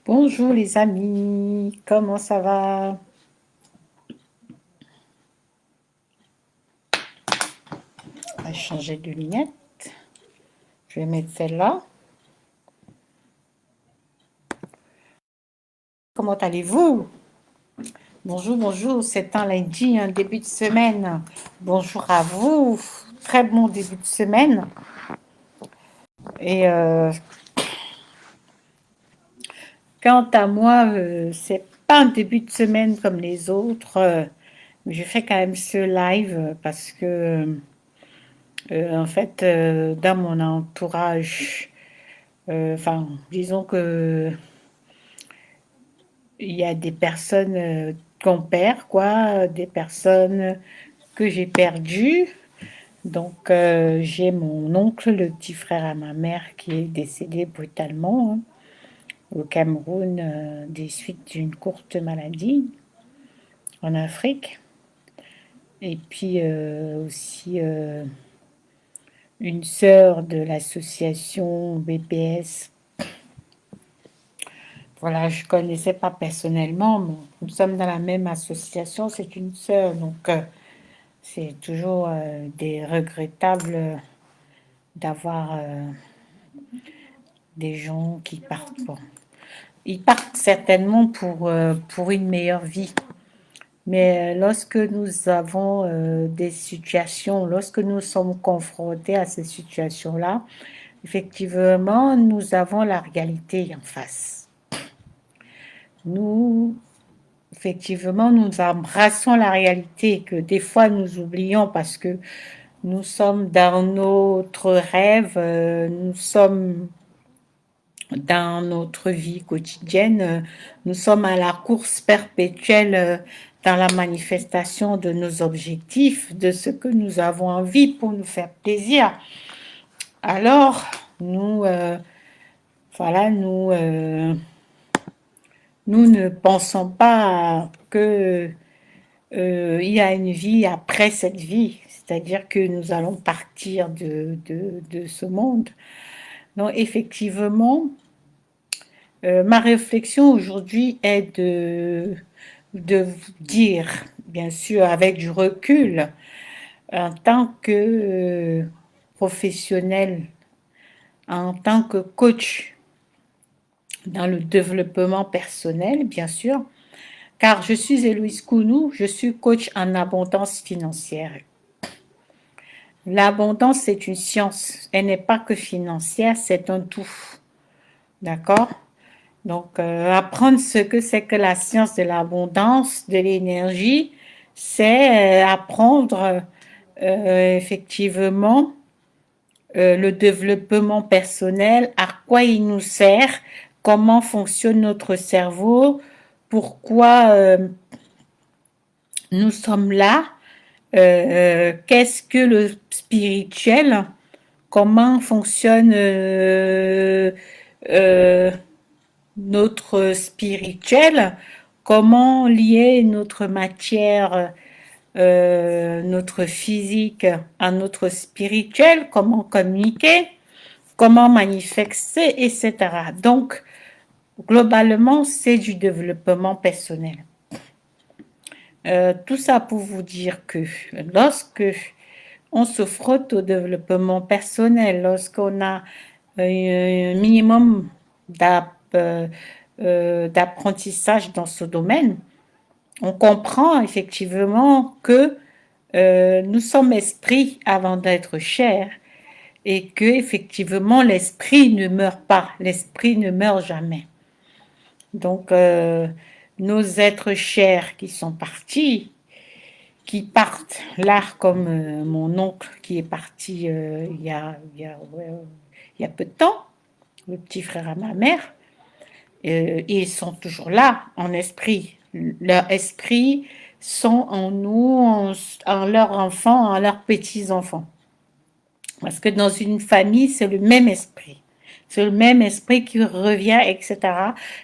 Bonjour les amis, comment ça va? On va changer de lunettes. Je vais mettre celle-là. Comment allez-vous? Bonjour, bonjour, c'est un lundi, un début de semaine. Bonjour à vous, très bon début de semaine. Et quant à moi, c'est pas un début de semaine comme les autres. Mais je fais quand même ce live parce que, en fait, dans mon entourage, enfin, disons que il y a des personnes qu'on perd, quoi, des personnes que j'ai perdues. Donc, j'ai mon oncle, le petit frère à ma mère, qui est décédé brutalement hein, au Cameroun des suites d'une courte maladie en Afrique. Et puis aussi une sœur de l'association BPS. Voilà, je connaissais pas personnellement, mais nous sommes dans la même association, c'est une sœur, donc c'est toujours des regrettables d'avoir des gens qui partent. Bon. Ils partent certainement pour une meilleure vie. Mais lorsque nous avons des situations, lorsque nous sommes confrontés à ces situations-là, effectivement, nous avons la réalité en face. Nous, effectivement, nous embrassons la réalité que des fois nous oublions parce que nous sommes dans notre rêve, nous sommes dans notre vie quotidienne, nous sommes à la course perpétuelle dans la manifestation de nos objectifs, de ce que nous avons envie pour nous faire plaisir. Alors, nous, voilà, nous ne pensons pas que il y a une vie après cette vie, c'est-à-dire que nous allons partir de ce monde. Donc, effectivement, ma réflexion aujourd'hui est de dire, bien sûr, avec du recul, en tant que professionnel, en tant que coach dans le développement personnel, bien sûr, car je suis Héloïse Kounou, je suis coach en abondance financière. L'abondance, c'est une science. Elle n'est pas que financière, c'est un tout. D'accord? Donc, apprendre ce que c'est que la science de l'abondance, de l'énergie, c'est apprendre effectivement le développement personnel, à quoi il nous sert, comment fonctionne notre cerveau, pourquoi nous sommes là, qu'est-ce que le spirituel, comment fonctionne euh, notre spirituel, comment lier notre matière, notre physique à notre spirituel, comment communiquer, comment manifester, etc. Donc, globalement, c'est du développement personnel. Tout ça pour vous dire que lorsque on se frotte au développement personnel, lorsqu'on a un minimum d'apprentissage dans ce domaine, on comprend effectivement que nous sommes esprits avant d'être chair et que effectivement l'esprit ne meurt pas, l'esprit ne meurt jamais. Donc nos êtres chers qui sont partis, qui partent là comme mon oncle qui est parti il y a peu de temps, le petit frère à ma mère, ils sont toujours là en esprit. Leur esprit sont en nous, en leurs enfants, en leurs petits-enfants. Parce que dans une famille, c'est le même esprit. C'est le même esprit qui revient, etc.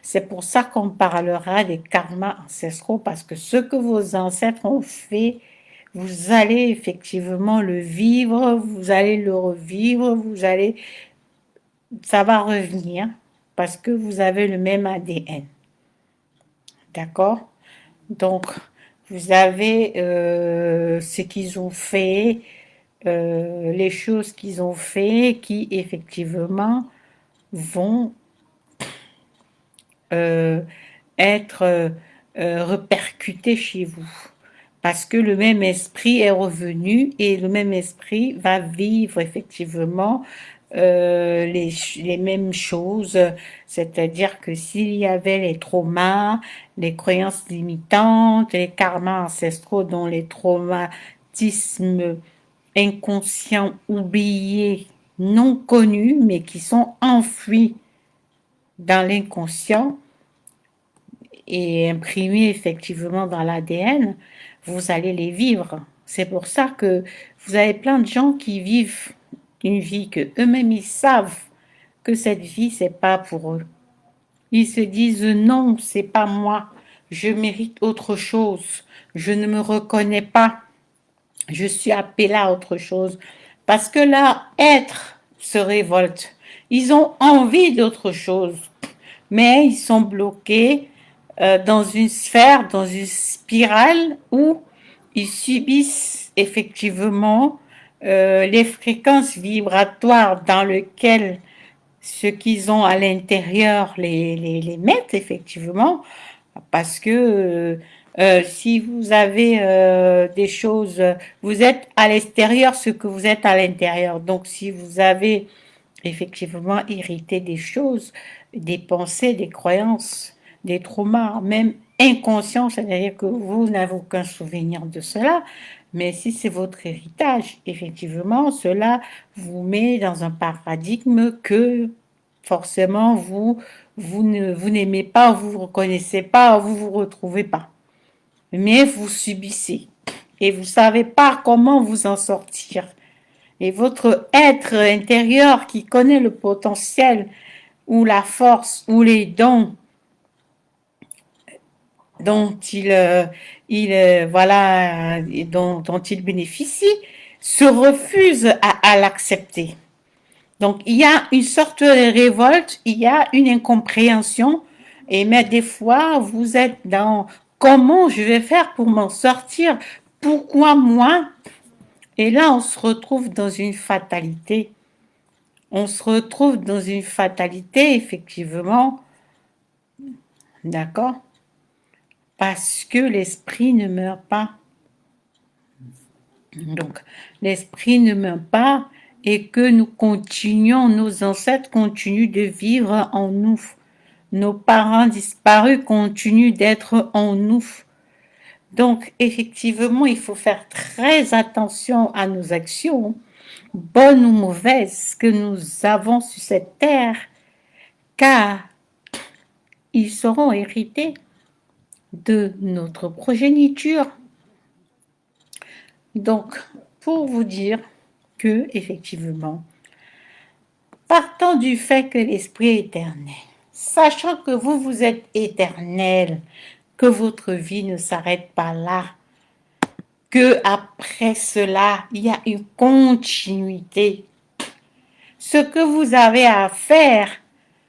C'est pour ça qu'on parlera des karmas ancestraux, parce que ce que vos ancêtres ont fait, vous allez effectivement le vivre, vous allez le revivre, ça va revenir, parce que vous avez le même ADN. D'accord? Donc, vous avez ce qu'ils ont fait, les choses qu'ils ont fait qui effectivement vont euh, être répercutées chez vous. Parce que le même esprit est revenu et le même esprit va vivre effectivement les mêmes choses. C'est-à-dire que s'il y avait les traumas, les croyances limitantes, les karmas ancestraux, dont les traumatismes inconscients, oubliés, non connus, mais qui sont enfouis dans l'inconscient et imprimés effectivement dans l'ADN, vous allez les vivre. C'est pour ça que vous avez plein de gens qui vivent une vie que eux-mêmes ils savent que cette vie c'est pas pour eux. Ils se disent non, c'est pas moi. Je mérite autre chose. Je ne me reconnais pas. Je suis appelée à autre chose. Parce que là, être se révolte. Ils ont envie d'autre chose, mais ils sont bloqués dans une sphère, dans une spirale où ils subissent effectivement les fréquences vibratoires dans lesquelles ce qu'ils ont à l'intérieur les mettent effectivement, parce que si vous avez des choses, vous êtes à l'extérieur ce que vous êtes à l'intérieur. Donc si vous avez effectivement hérité des choses, des pensées, des croyances, des traumas, même inconscients, c'est-à-dire que vous n'avez aucun souvenir de cela, mais si c'est votre héritage, effectivement, cela vous met dans un paradigme que forcément vous n'aimez pas, vous reconnaissez pas, vous vous retrouvez pas, mais vous subissez et vous savez pas comment vous en sortir. Et votre être intérieur qui connaît le potentiel ou la force ou les dons dont voilà, dont il bénéficie, se refuse à l'accepter. Donc, il y a une sorte de révolte, il y a une incompréhension, et mais des fois, vous êtes dans comment je vais faire pour m'en sortir? Pourquoi moi? Et là, on se retrouve dans une fatalité. On se retrouve dans une fatalité, effectivement, d'accord? Parce que l'esprit ne meurt pas. Donc, l'esprit ne meurt pas et que nous continuons, nos ancêtres continuent de vivre en nous. Nos parents disparus continuent d'être en nous. Donc, effectivement, il faut faire très attention à nos actions, bonnes ou mauvaises, que nous avons sur cette terre, car ils seront hérités de notre progéniture. Donc, pour vous dire que, effectivement, partant du fait que l'esprit est éternel, sachant que vous êtes éternel, que votre vie ne s'arrête pas là, que après cela, il y a une continuité. Ce que vous avez à faire,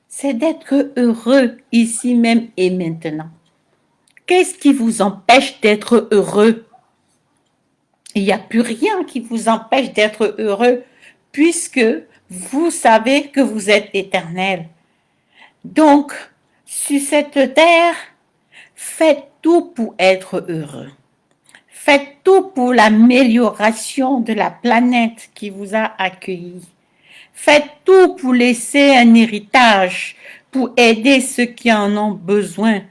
c'est d'être heureux ici même et maintenant. Qu'est-ce qui vous empêche d'être heureux? Il n'y a plus rien qui vous empêche d'être heureux puisque vous savez que vous êtes éternel. Donc, sur cette terre, faites tout pour être heureux. Faites tout pour l'amélioration de la planète qui vous a accueilli. Faites tout pour laisser un héritage, pour aider ceux qui en ont besoin,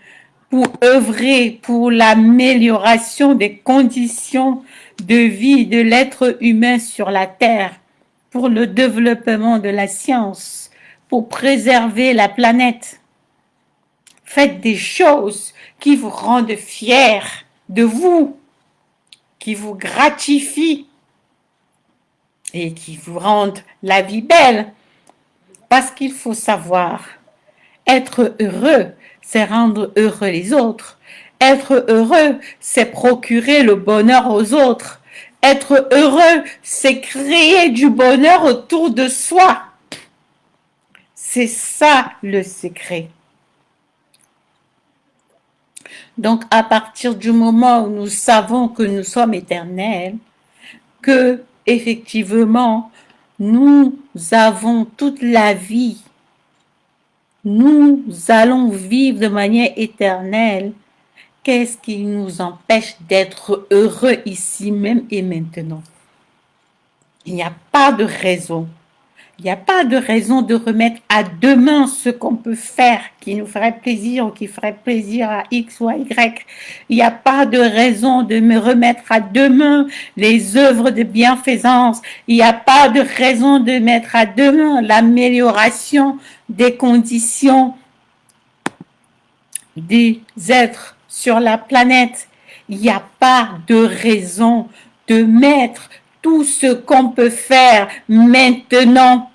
pour œuvrer pour l'amélioration des conditions de vie de l'être humain sur la Terre, pour le développement de la science, pour préserver la planète. Faites des choses qui vous rendent fiers de vous, qui vous gratifient et qui vous rendent la vie belle. Parce qu'il faut savoir, être heureux, c'est rendre heureux les autres. Être heureux, c'est procurer le bonheur aux autres. Être heureux, c'est créer du bonheur autour de soi. C'est ça le secret. Donc, à partir du moment où nous savons que nous sommes éternels, que, effectivement, nous avons toute la vie, nous allons vivre de manière éternelle, qu'est-ce qui nous empêche d'être heureux ici même et maintenant? Il n'y a pas de raison. Il n'y a pas de raison de remettre à demain ce qu'on peut faire qui nous ferait plaisir ou qui ferait plaisir à X ou à Y. Il n'y a pas de raison de me remettre à demain les œuvres de bienfaisance. Il n'y a pas de raison de mettre à demain l'amélioration des conditions des êtres sur la planète. Il n'y a pas de raison de mettre tout ce qu'on peut faire maintenant.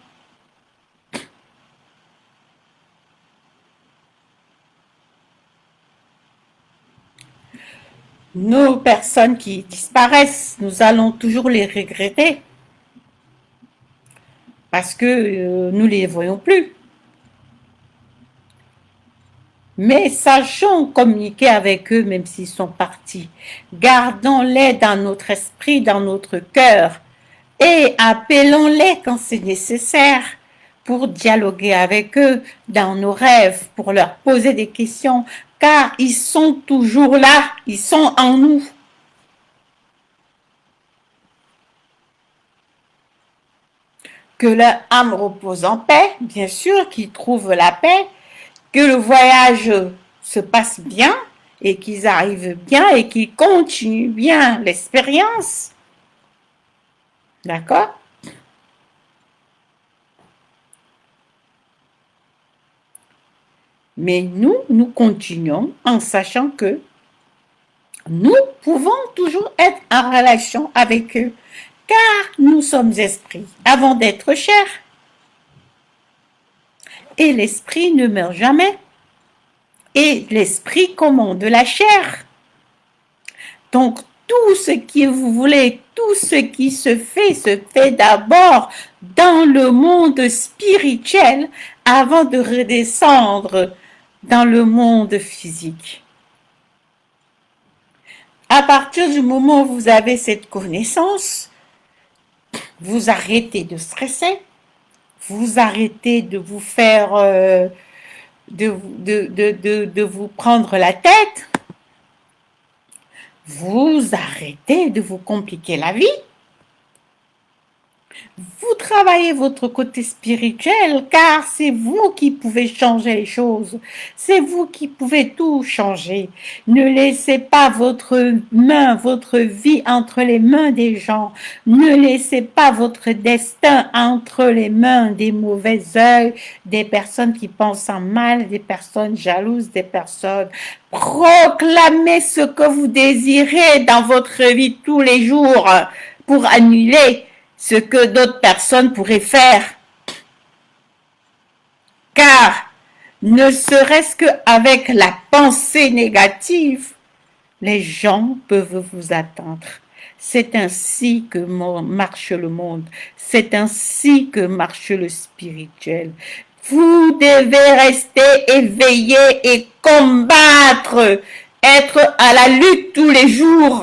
Nos personnes qui disparaissent, nous allons toujours les regretter parce que nous ne les voyons plus. Mais sachons communiquer avec eux même s'ils sont partis. Gardons-les dans notre esprit, dans notre cœur et appelons-les quand c'est nécessaire pour dialoguer avec eux dans nos rêves, pour leur poser des questions, car ils sont toujours là, ils sont en nous. Que leur âme repose en paix, bien sûr, qu'ils trouvent la paix, que le voyage se passe bien et qu'ils arrivent bien et qu'ils continuent bien l'expérience. D'accord? Mais nous continuons en sachant que nous pouvons toujours être en relation avec eux, car nous sommes esprits avant d'être chair. Et l'esprit ne meurt jamais. Et l'esprit commande la chair. Donc, tout ce que vous voulez, tout ce qui se fait d'abord dans le monde spirituel avant de redescendre dans le monde physique. À partir du moment où vous avez cette connaissance, vous arrêtez de stresser, vous arrêtez de vous faire, de vous prendre la tête, vous arrêtez de vous compliquer la vie. Vous travaillez votre côté spirituel car c'est vous qui pouvez changer les choses. C'est vous qui pouvez tout changer. Ne laissez pas votre main, votre vie entre les mains des gens. Ne laissez pas votre destin entre les mains des mauvais œils, des personnes qui pensent en mal, des personnes jalouses, des personnes. Proclamez ce que vous désirez dans votre vie tous les jours pour annuler ce que d'autres personnes pourraient faire. Car, ne serait-ce qu'avec la pensée négative, les gens peuvent vous atteindre. C'est ainsi que marche le monde. C'est ainsi que marche le spirituel. Vous devez rester éveillé et combattre, être à la lutte tous les jours.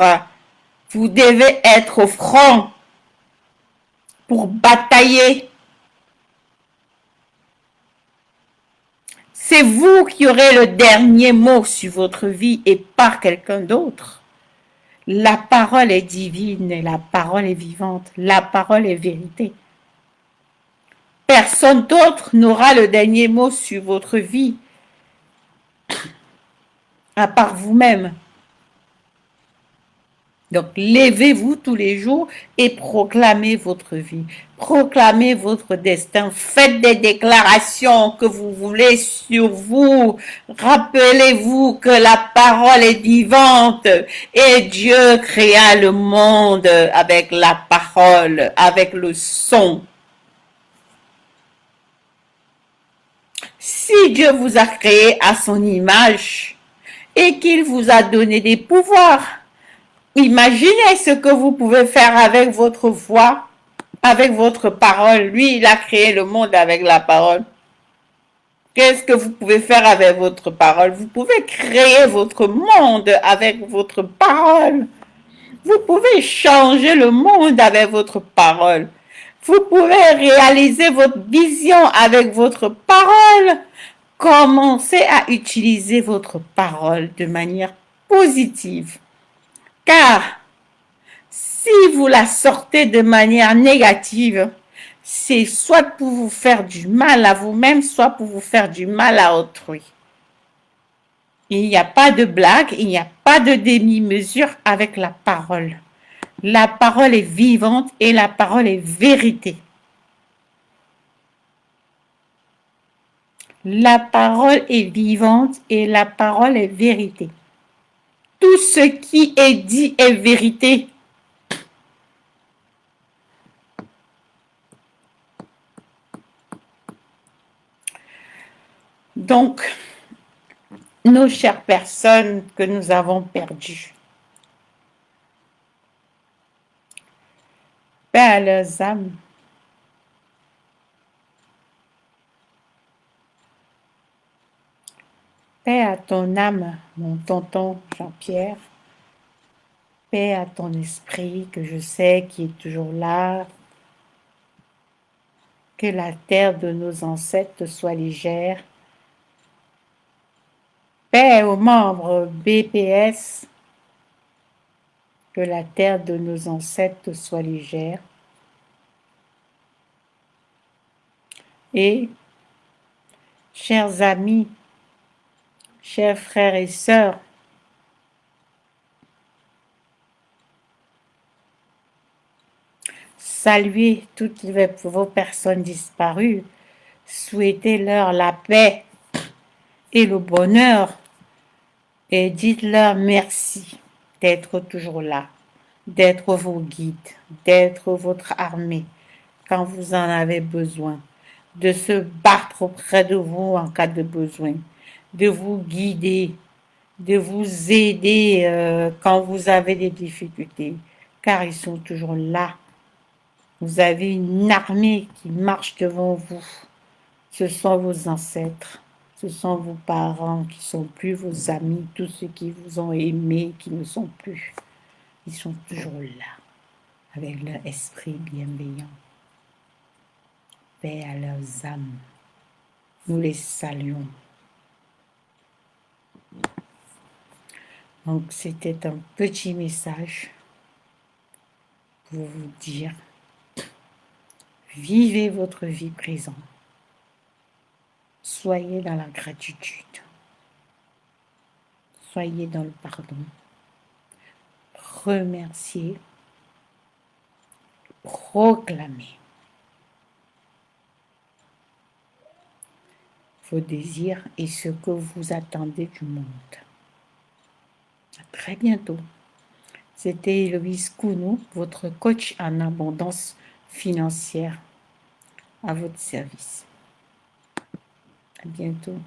Vous devez être au front pour batailler. C'est vous qui aurez le dernier mot sur votre vie et pas quelqu'un d'autre. La parole est divine et la parole est vivante. La parole est vérité. Personne d'autre n'aura le dernier mot sur votre vie à part vous-même. Donc, levez-vous tous les jours et proclamez votre vie. Proclamez votre destin. Faites des déclarations que vous voulez sur vous. Rappelez-vous que la parole est vivante et Dieu créa le monde avec la parole, avec le son. Si Dieu vous a créé à son image et qu'il vous a donné des pouvoirs, imaginez ce que vous pouvez faire avec votre voix, avec votre parole. Lui, il a créé le monde avec la parole. Qu'est-ce que vous pouvez faire avec votre parole? Vous pouvez créer votre monde avec votre parole. Vous pouvez changer le monde avec votre parole. Vous pouvez réaliser votre vision avec votre parole. Commencez à utiliser votre parole de manière positive. Car si vous la sortez de manière négative, c'est soit pour vous faire du mal à vous-même, soit pour vous faire du mal à autrui. Il n'y a pas de blague, il n'y a pas de demi-mesure avec la parole. La parole est vivante et la parole est vérité. La parole est vivante et la parole est vérité. Tout ce qui est dit est vérité. Donc, nos chères personnes que nous avons perdues, paix à leurs âmes. Paix à ton âme, mon tonton Jean-Pierre. Paix à ton esprit que je sais qui est toujours là. Que la terre de nos ancêtres soit légère. Paix aux membres BPS. Que la terre de nos ancêtres soit légère. Et, chers amis, chers frères et sœurs, saluez toutes vos personnes disparues, souhaitez-leur la paix et le bonheur et dites-leur merci d'être toujours là, d'être vos guides, d'être votre armée quand vous en avez besoin, de se battre auprès de vous en cas de besoin, de vous guider, de vous aider quand vous avez des difficultés, car ils sont toujours là. Vous avez une armée qui marche devant vous. Ce sont vos ancêtres, ce sont vos parents qui ne sont plus vos amis, tous ceux qui vous ont aimé, qui ne sont plus. Ils sont toujours là, avec leur esprit bienveillant. Paix à leurs âmes. Nous les saluons. Donc, c'était un petit message pour vous dire, vivez votre vie présente. Soyez dans la gratitude. Soyez dans le pardon. Remerciez. Proclamez vos désirs et ce que vous attendez du monde. À très bientôt. C'était Héloïse Kounou, votre coach en abondance financière, à votre service. À bientôt.